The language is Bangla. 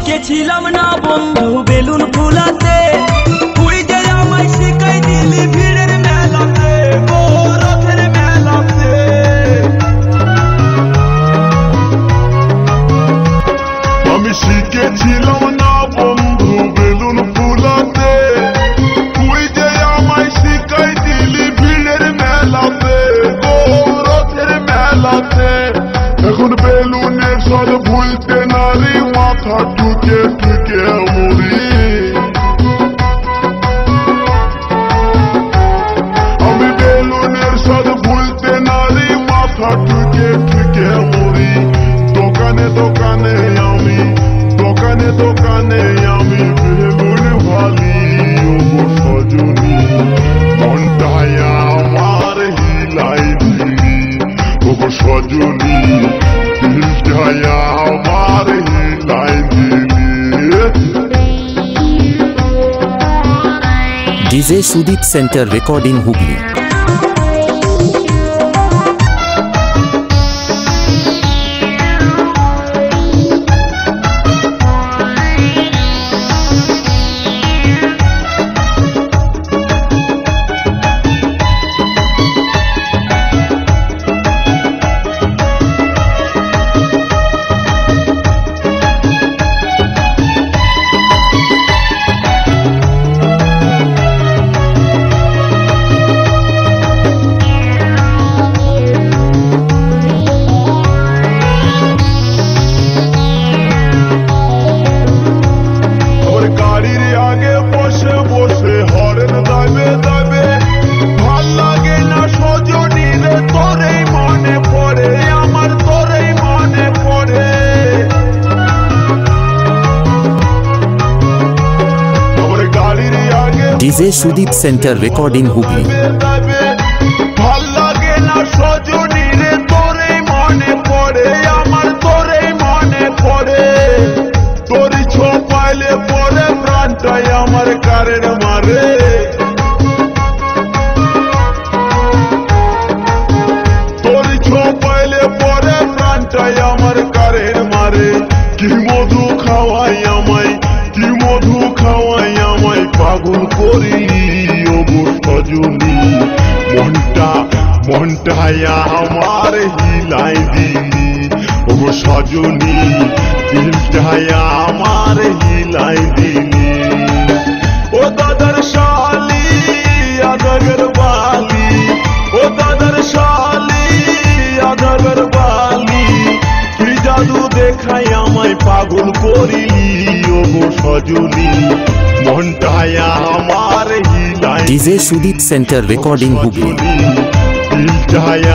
শিখেছিলাম না বন্ধু বেলুন ফুলাতে, তুই যে আমায় শিখাই দিলি ভিড়ের মেলাতে, ও রথের মেলাতে। আমি শিখেছিলাম না বন্ধু বেলুন ফুলাতে, তুই যে আমায় শিখাই দিলি ভিড়ের মেলাতে, ও রথের মেলাতে। এখন বেলুনের স্বাদ ভুলতে নারী মাথা ঠুকে ঠুকে মরি। আমি বেলুনের স্বাদ ভুলতে নারী মাথা ঠুকে ঠুকে মরি। দোকানে দোকানে আমি বেলুন ভালি, ও সজনী মনটায় আমার হিলাই দিলি, ও সজনী দিলটায় আমার হিলাই দিলি। DJ Sudip centre recording Hooghly. DJ Sudip centre recording Hooghly. ভাল লাগে না সজনী রে, তোরেই মনে পড়ে, আমার তোরেই মনে পড়ে। তোরই ছোপাইলে পরে প্রাণটাই আমার কারের মারে। তোরই ছোপাইলে পরে প্রাণটাই আমার কারের মারে। কি মধু খাওয়াই আমায়, কি মধু খাওয়াই আমায় পাগল করি, ও সজনী মনটায় আমার হিলাই দিলি, ও সজনী দিলটায় আমার হিলাই দিলি। ও দাদার শালি আদাগর বালি, ও দাদার শালি আদাগর বালি, কি জাদু দেখাই আমায় পাগল করিলি, ও সজনী মনটায় আমার হিলাই। DJ Sudip centre recording Hooghly. দিলটায়